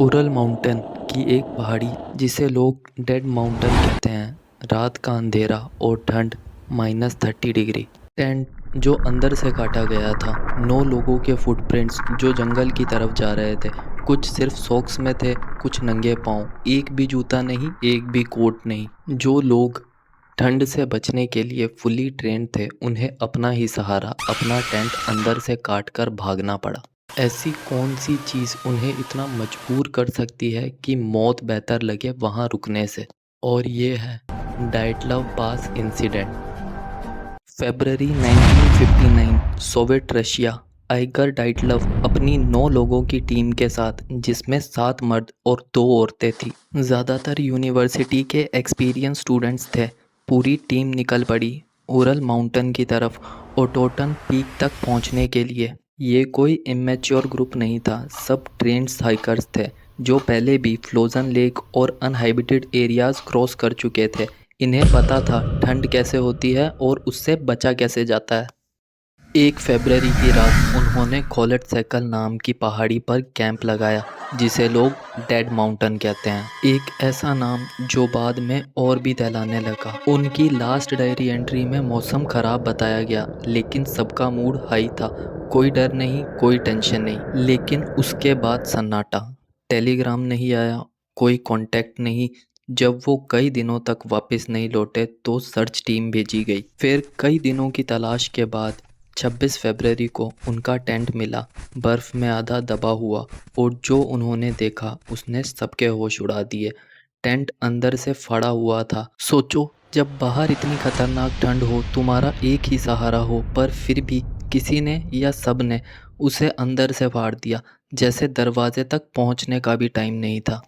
Ural mountain की एक पहाड़ी जिसे लोग डेड माउंटेन कहते हैं। रात का अंधेरा और ठंड -30 डिग्री। टेंट जो अंदर से काटा गया था। 9 लोगों के फुटप्रिंट्स जो जंगल की तरफ जा रहे थे। कुछ सिर्फ सॉक्स में थे, कुछ नंगे पाँव। एक भी जूता नहीं, एक भी कोट नहीं। जो लोग ठंड से बचने के लिए फुली ट्रेंड थे, उन्हें अपना ही सहारा, अपना टेंट अंदर से काट कर भागना पड़ा। ऐसी कौन सी चीज़ उन्हें इतना मजबूर कर सकती है कि मौत बेहतर लगे वहाँ रुकने से। और ये है डाइटलव पास इंसिडेंट। फरवरी 1959, सोवियत रशिया। आइगर डाइटलव अपनी 9 लोगों की टीम के साथ, जिसमें 7 मर्द और 2 औरतें थी। ज़्यादातर यूनिवर्सिटी के एक्सपीरियंस स्टूडेंट्स थे। पूरी टीम निकल पड़ी उरल माउंटेन की तरफ, ओटोटन पीक तक पहुंचने के लिए। ये कोई इमेच्योर ग्रुप नहीं था, सब ट्रेंड हाइकर्स थे जो पहले भी फ्रोजन लेक और अनहाइबिटेड एरियाज क्रॉस कर चुके थे। इन्हें पता था ठंड कैसे होती है और उससे बचा कैसे जाता है। 1 फरवरी की रात उन्होंने खोलट सेकल नाम की पहाड़ी पर कैंप लगाया, जिसे लोग डेड माउंटेन कहते हैं। एक ऐसा नाम जो बाद में और भी दहलाने लगा। उनकी लास्ट डायरी एंट्री में मौसम खराब बताया गया, लेकिन सबका मूड हाई था। कोई डर नहीं, कोई टेंशन नहीं। लेकिन उसके बाद सन्नाटा। टेलीग्राम नहीं आया, कोई कांटेक्ट नहीं। जब वो कई दिनों तक वापस नहीं लौटे तो सर्च टीम भेजी गई। फिर कई दिनों की तलाश के बाद 26 फरवरी को उनका टेंट मिला, बर्फ़ में आधा दबा हुआ। और जो उन्होंने देखा उसने सबके होश उड़ा दिए। टेंट अंदर से फटा हुआ था। सोचो, जब बाहर इतनी खतरनाक ठंड हो, तुम्हारा एक ही सहारा हो, पर फिर भी किसी ने या सब ने उसे अंदर से फाड़ दिया, जैसे दरवाजे तक पहुंचने का भी टाइम नहीं था।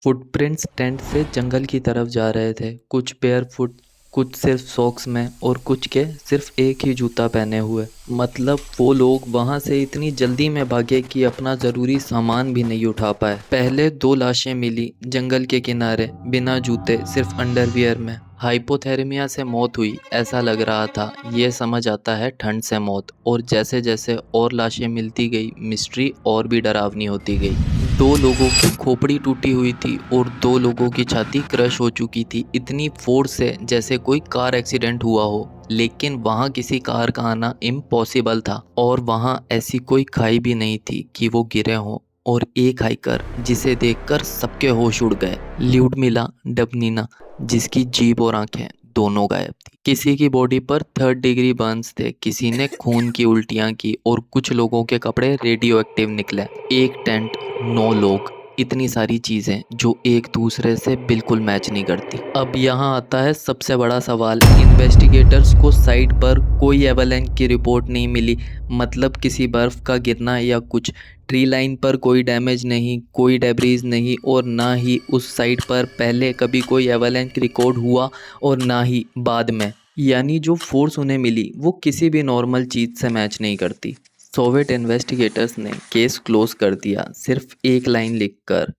फुटप्रिंट्स टेंट से जंगल की तरफ जा रहे थे, कुछ पेयर फुट, कुछ सिर्फ सॉक्स में और कुछ के सिर्फ एक ही जूता पहने हुए। मतलब वो लोग वहां से इतनी जल्दी में भागे कि अपना ज़रूरी सामान भी नहीं उठा पाए। पहले 2 लाशें मिली जंगल के किनारे, बिना जूते, सिर्फ अंडरवियर में। हाइपोथर्मिया से मौत हुई ऐसा लग रहा था। ये समझ आता है ठंड से मौत। और जैसे जैसे और लाशें मिलती गई, मिस्ट्री और भी डरावनी होती गई। 2 लोगों की खोपड़ी टूटी हुई थी और 2 लोगों की छाती क्रश हो चुकी थी, इतनी फोर्स से जैसे कोई कार एक्सीडेंट हुआ हो। लेकिन वहाँ किसी कार का आना इम्पॉसिबल था, और वहाँ ऐसी कोई खाई भी नहीं थी कि वो गिरे हों। और एक हाइकर जिसे देखकर सबके होश उड़ गए, ल्यूडमिला डबनिना, जिसकी जीभ और आंखें दोनों गायब थी। किसी की बॉडी पर 3rd डिग्री बर्न्स थे, किसी ने खून की उल्टियां की, और कुछ लोगों के कपड़े रेडियो एक्टिव निकले। एक टेंट, 9 लोग, इतनी सारी चीज़ें जो एक दूसरे से बिल्कुल मैच नहीं करती। अब यहाँ आता है सबसे बड़ा सवाल। इन्वेस्टिगेटर्स को साइट पर कोई एवलांच की रिपोर्ट नहीं मिली, मतलब किसी बर्फ़ का गिरना या कुछ। ट्री लाइन पर कोई डैमेज नहीं, कोई डेब्रीज नहीं, और ना ही उस साइट पर पहले कभी कोई एवलांच रिकॉर्ड हुआ और ना ही बाद में। यानी जो फोर्स उन्हें मिली वो किसी भी नॉर्मल चीज़ से मैच नहीं करती। सोवियत इन्वेस्टिगेटर्स ने केस क्लोज कर दिया, सिर्फ एक लाइन लिखकर,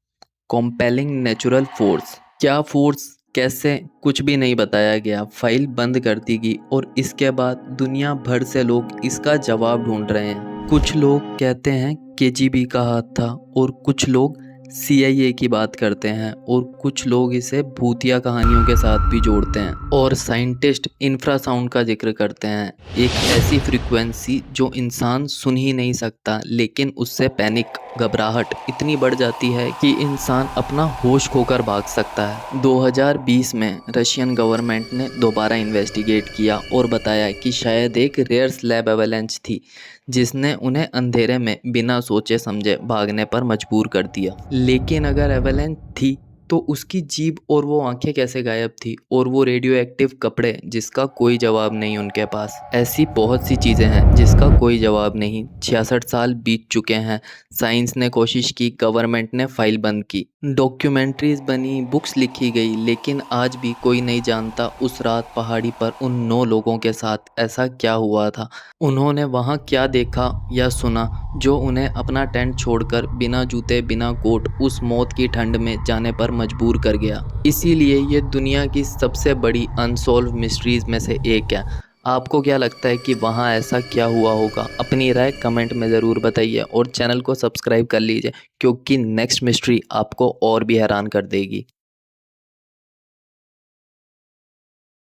कॉम्पेलिंग नेचुरल फोर्स। क्या फोर्स, कैसे, कुछ भी नहीं बताया गया। फाइल बंद कर दी गई और इसके बाद दुनिया भर से लोग इसका जवाब ढूंढ रहे हैं। कुछ लोग कहते हैं केजीबी का हाथ था, और कुछ लोग CIA की बात करते हैं, और कुछ लोग इसे भूतिया कहानियों के साथ भी जोड़ते हैं। और साइंटिस्ट इंफ्रासाउंड का जिक्र करते हैं, एक ऐसी फ्रीक्वेंसी जो इंसान सुन ही नहीं सकता, लेकिन उससे पैनिक, घबराहट इतनी बढ़ जाती है कि इंसान अपना होश खोकर भाग सकता है। 2020 में रशियन गवर्नमेंट ने दोबारा इन्वेस्टिगेट किया और बताया कि शायद एक रेयर स्लैब एवलांच थी, जिसने उन्हें अंधेरे में बिना सोचे समझे भागने पर मजबूर कर दिया। लेकिन अगर एवलांच थी तो उसकी जीभ और वो आंखें कैसे गायब थी, और वो रेडियो एक्टिव कपड़े जिसका कोई जवाब नहीं उनके पास। ऐसी बहुत सी चीज़ें हैं जिसका कोई जवाब नहीं। 66 साल बीत चुके हैं। साइंस ने कोशिश की, गवर्नमेंट ने फाइल बंद की, डॉक्यूमेंट्रीज बनी, बुक्स लिखी गई, लेकिन आज भी कोई नहीं जानता उस रात पहाड़ी पर उन 9 लोगों के साथ ऐसा क्या हुआ था। उन्होंने वहाँ क्या देखा या सुना जो उन्हें अपना टेंट छोड़कर बिना जूते, बिना कोट, उस मौत की ठंड में जाने पर मजबूर कर गया। इसीलिए ये दुनिया की सबसे बड़ी अनसॉल्व मिस्ट्रीज में से एक है। आपको क्या लगता है कि वहाँ ऐसा क्या हुआ होगा? अपनी राय कमेंट में ज़रूर बताइए और चैनल को सब्सक्राइब कर लीजिए, क्योंकि नेक्स्ट मिस्ट्री आपको और भी हैरान कर देगी।